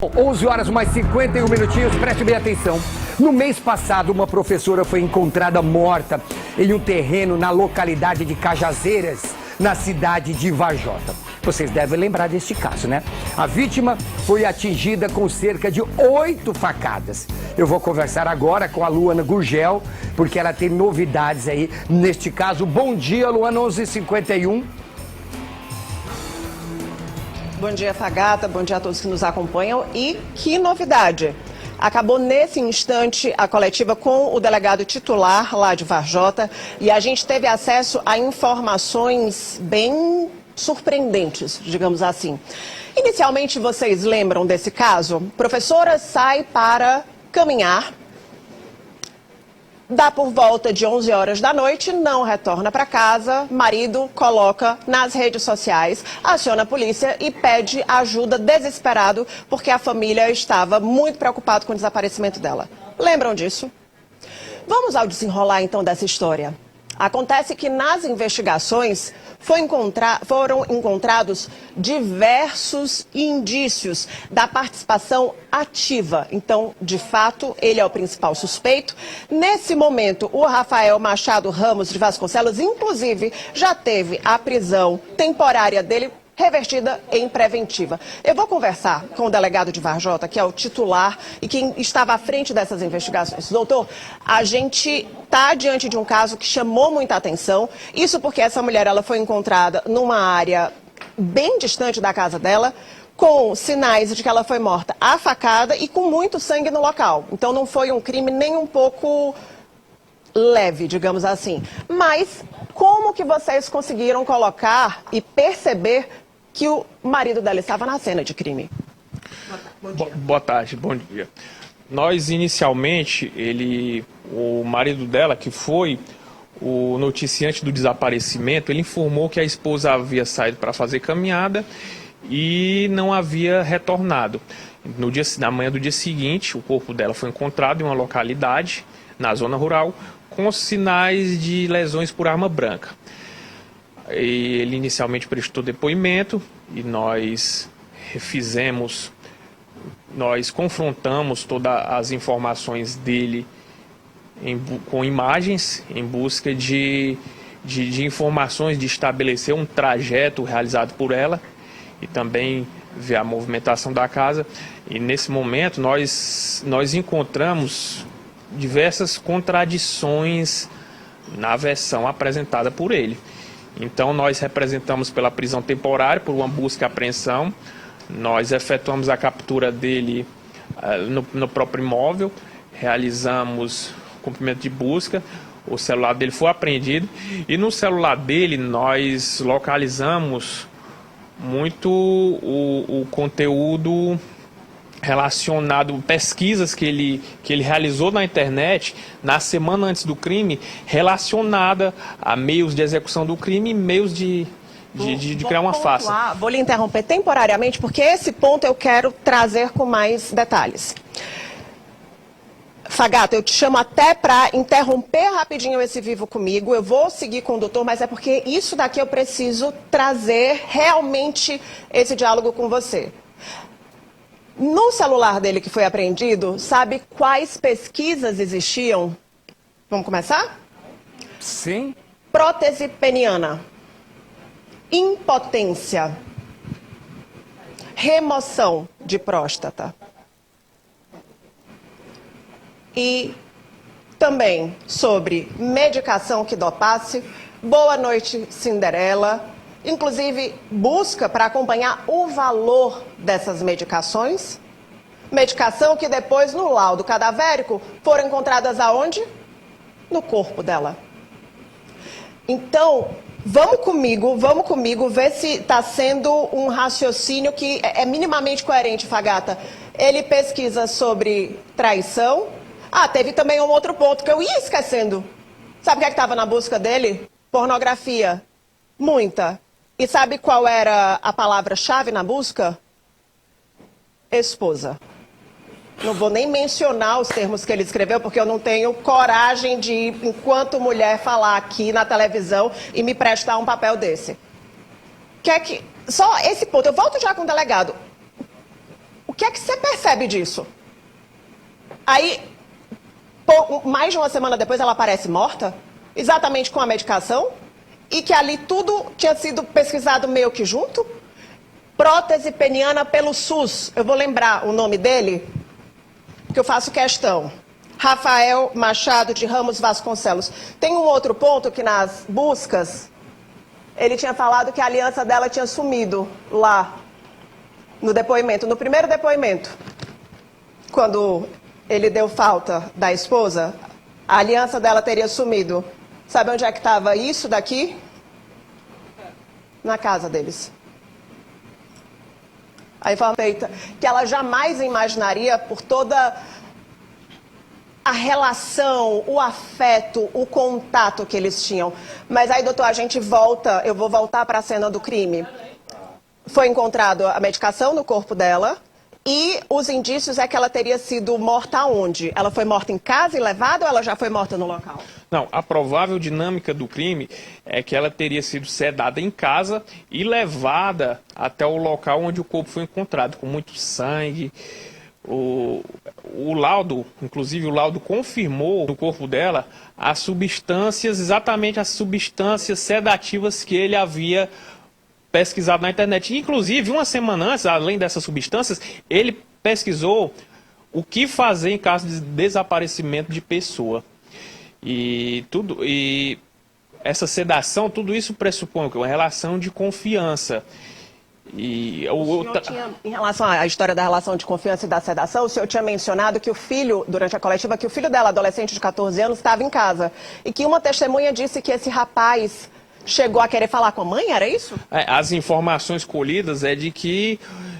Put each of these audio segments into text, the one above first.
11 horas mais 51 minutinhos, preste bem atenção. No mês passado, uma professora foi encontrada morta em um terreno na localidade de Cajazeiras, na cidade de Varjota. Vocês devem lembrar deste caso, né? A vítima foi atingida com cerca de 8 facadas. Eu vou conversar agora com a Luana Gurgel, porque ela tem novidades aí neste caso. Bom dia, Luana, 11h51. Bom dia, Fagata. Bom dia a todos que nos acompanham. E que novidade! Acabou nesse instante a coletiva com o delegado titular lá de Varjota e a gente teve acesso a informações bem surpreendentes, digamos assim. Inicialmente, vocês lembram desse caso? Professora sai para caminhar, dá por volta de 11 horas da noite, não retorna para casa, marido coloca nas redes sociais, aciona a polícia e pede ajuda desesperado porque a família estava muito preocupada com o desaparecimento dela. Lembram disso? Vamos ao desenrolar então dessa história. Acontece que nas investigações foram encontrados diversos indícios da participação ativa. Então, de fato, ele é o principal suspeito. Nesse momento, o Rafael Machado Ramos de Vasconcelos, inclusive, já teve a prisão temporária dele revertida em preventiva. Eu vou conversar com o delegado de Varjota, que é o titular e quem estava à frente dessas investigações. Doutor, a gente está diante de um caso que chamou muita atenção. Isso porque essa mulher ela foi encontrada numa área bem distante da casa dela, com sinais de que ela foi morta à facada e com muito sangue no local. Então não foi um crime nem um pouco leve, digamos assim. Mas como que vocês conseguiram colocar e perceber que o marido dela estava na cena de crime? Boa tarde, bom dia. Nós, inicialmente, o marido dela, que foi o noticiante do desaparecimento, ele informou que a esposa havia saído para fazer caminhada e não havia retornado. Na manhã do dia seguinte, o corpo dela foi encontrado em uma localidade, na zona rural, com sinais de lesões por arma branca. Ele inicialmente prestou depoimento e nós confrontamos todas as informações dele com imagens em busca de informações, de estabelecer um trajeto realizado por ela e também ver a movimentação da casa. E nesse momento nós encontramos diversas contradições na versão apresentada por ele. Então nós representamos pela prisão temporária, por uma busca e apreensão. Nós efetuamos a captura dele no próprio imóvel, realizamos cumprimento de busca, o celular dele foi apreendido e no celular dele nós localizamos muito o conteúdo relacionado, pesquisas que ele realizou na internet na semana antes do crime, relacionada a meios de execução do crime e meios de criar uma farsa. Vou lhe interromper temporariamente, porque esse ponto eu quero trazer com mais detalhes. Fagata, eu te chamo até para interromper rapidinho esse Vivo Comigo. Eu vou seguir com o doutor, mas é porque isso daqui eu preciso trazer realmente esse diálogo com você. No celular dele que foi apreendido, sabe quais pesquisas existiam? Vamos começar? Sim. Prótese peniana, impotência, remoção de próstata e também sobre medicação que dopasse, Boa Noite Cinderela. Inclusive, busca para acompanhar o valor dessas medicações. Medicação que depois, no laudo cadavérico, foram encontradas aonde? No corpo dela. Então, vamos comigo ver se está sendo um raciocínio que é minimamente coerente, Fagata. Ele pesquisa sobre traição. Teve também um outro ponto que eu ia esquecendo. Sabe o que estava na busca dele? Pornografia. Muita. E sabe qual era a palavra-chave na busca? Esposa. Não vou nem mencionar os termos que ele escreveu, porque eu não tenho coragem de, enquanto mulher, falar aqui na televisão e me prestar um papel desse. Só esse ponto, eu volto já com o delegado. O que é que você percebe disso? Aí, mais de uma semana depois, ela aparece morta, exatamente com a medicação, e que ali tudo tinha sido pesquisado meio que junto. Prótese peniana pelo SUS. Eu vou lembrar o nome dele, porque eu faço questão. Rafael Machado de Ramos Vasconcelos. Tem um outro ponto que nas buscas, ele tinha falado que a aliança dela tinha sumido lá no depoimento, no primeiro depoimento. Quando ele deu falta da esposa, a aliança dela teria sumido. Sabe onde é que estava isso daqui? Na casa deles. A informação feita que ela jamais imaginaria por toda a relação, o afeto, o contato que eles tinham. Mas aí, doutor, a gente volta, eu vou voltar para a cena do crime. Foi encontrado a medicação no corpo dela e os indícios é que ela teria sido morta onde? Ela foi morta em casa e levada ou ela já foi morta no local? Não, a provável dinâmica do crime é que ela teria sido sedada em casa e levada até o local onde o corpo foi encontrado, com muito sangue. O laudo, inclusive o laudo confirmou no corpo dela as substâncias, exatamente as substâncias sedativas que ele havia pesquisado na internet. Inclusive, uma semana antes, além dessas substâncias, ele pesquisou o que fazer em caso de desaparecimento de pessoa. E essa sedação, tudo isso pressupõe uma relação de confiança. E em relação à história da relação de confiança e da sedação, o senhor tinha mencionado que o filho, durante a coletiva, que o filho dela, adolescente de 14 anos, estava em casa. E que uma testemunha disse que esse rapaz chegou a querer falar com a mãe, era isso? As informações colhidas é de que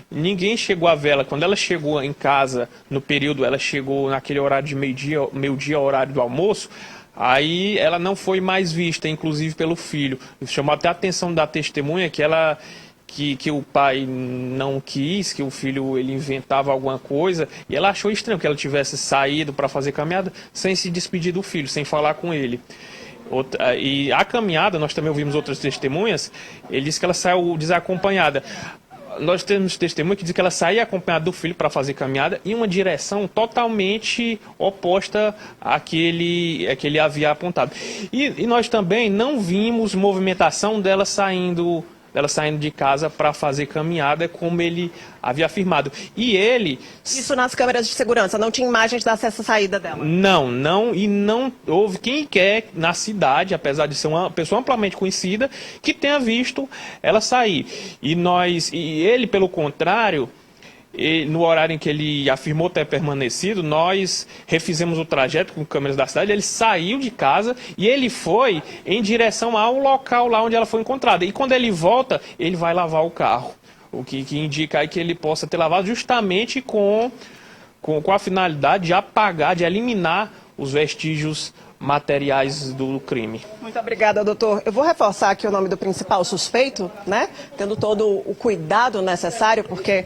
ninguém chegou a vê-la. Quando ela chegou em casa, no período, ela chegou naquele horário de meio-dia, horário do almoço, aí ela não foi mais vista, inclusive pelo filho. Chamou até a atenção da testemunha que o pai não quis, que o filho ele inventava alguma coisa, e ela achou estranho que ela tivesse saído para fazer caminhada sem se despedir do filho, sem falar com ele. E a caminhada, nós também ouvimos outras testemunhas, ele disse que ela saiu desacompanhada. Nós temos testemunha que diz que ela saía acompanhada do filho para fazer caminhada em uma direção totalmente oposta à que ele havia apontado. E nós também não vimos movimentação dela saindo de casa para fazer caminhada, como ele havia afirmado. E ele... Isso nas câmeras de segurança, não tinha imagens da saída dela? Não houve quem quer na cidade, apesar de ser uma pessoa amplamente conhecida, que tenha visto ela sair. E ele, pelo contrário, no horário em que ele afirmou ter permanecido, nós refizemos o trajeto com câmeras da cidade, ele saiu de casa e ele foi em direção ao local lá onde ela foi encontrada. E quando ele volta, ele vai lavar o carro, o que indica aí que ele possa ter lavado justamente com a finalidade de apagar, de eliminar os vestígios materiais do crime. Muito obrigada, doutor. Eu vou reforçar aqui o nome do principal suspeito, né? Tendo todo o cuidado necessário, porque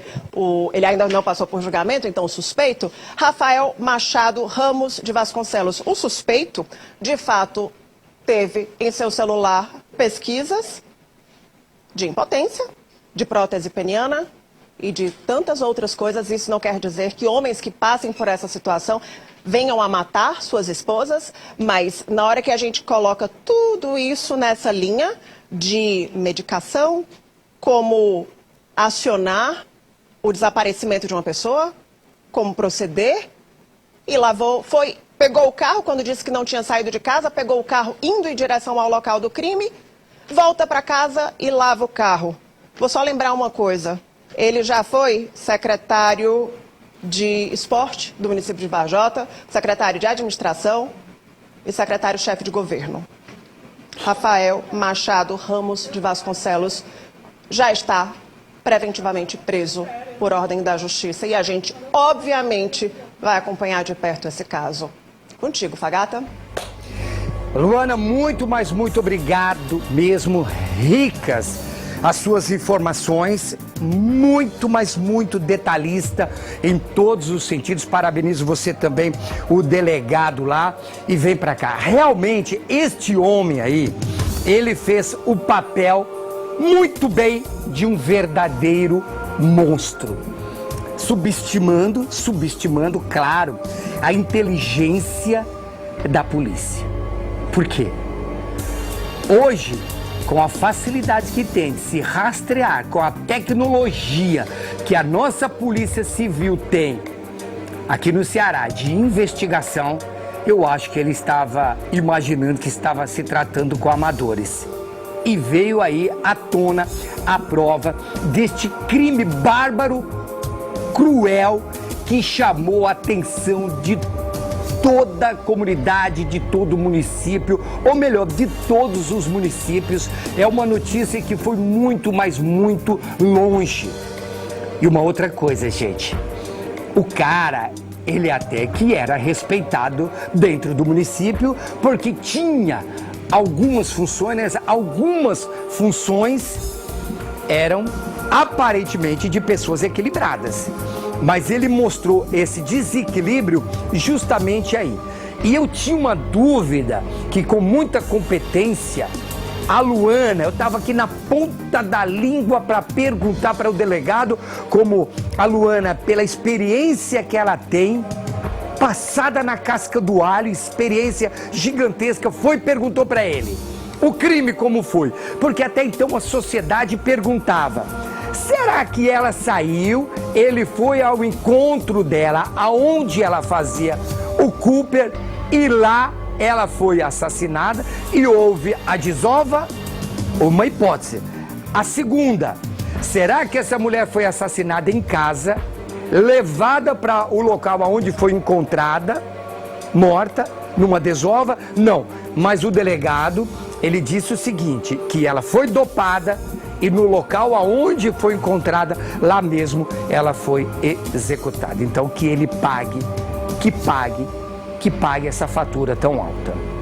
ele ainda não passou por julgamento, então o suspeito, Rafael Machado Ramos de Vasconcelos. O suspeito, de fato, teve em seu celular pesquisas de impotência, de prótese peniana e de tantas outras coisas. Isso não quer dizer que homens que passem por essa situação venham a matar suas esposas, mas na hora que a gente coloca tudo isso nessa linha de medicação, como acionar o desaparecimento de uma pessoa, como proceder, e pegou o carro quando disse que não tinha saído de casa, pegou o carro indo em direção ao local do crime, volta para casa e lava o carro. Vou só lembrar uma coisa, ele já foi secretário de esporte do município de Varjota, secretário de administração e secretário-chefe de governo. Rafael Machado Ramos de Vasconcelos já está preventivamente preso por ordem da justiça e a gente, obviamente, vai acompanhar de perto esse caso. Contigo, Fagata. Luana, muito obrigado mesmo, ricas as suas informações, muito detalhista em todos os sentidos. Parabenizo você também, o delegado lá, e vem pra cá. Realmente, este homem aí, ele fez o papel muito bem de um verdadeiro monstro. subestimando, claro, a inteligência da polícia. Por quê? Hoje, com a facilidade que tem de se rastrear, com a tecnologia que a nossa Polícia Civil tem aqui no Ceará de investigação, eu acho que ele estava imaginando que estava se tratando com amadores. E veio aí à tona a prova deste crime bárbaro, cruel, que chamou a atenção de toda a comunidade, de todo o município, ou melhor, de todos os municípios. É uma notícia que foi muito, mas muito longe. E uma outra coisa, gente, o cara, ele até que era respeitado dentro do município, porque tinha algumas funções eram aparentemente de pessoas equilibradas. Mas ele mostrou esse desequilíbrio justamente aí. E eu tinha uma dúvida que, com muita competência, a Luana, eu estava aqui na ponta da língua para perguntar para o delegado, como a Luana, pela experiência que ela tem, passada na casca do alho, experiência gigantesca, perguntou para ele o crime como foi. Porque até então a sociedade perguntava: será que ela saiu, ele foi ao encontro dela, aonde ela fazia o Cooper, e lá ela foi assassinada e houve a desova? Uma hipótese. A segunda, será que essa mulher foi assassinada em casa, levada para o local onde foi encontrada, morta, numa desova? Não, mas o delegado, ele disse o seguinte, que ela foi dopada e no local aonde foi encontrada, lá mesmo ela foi executada. Então que ele pague essa fatura tão alta.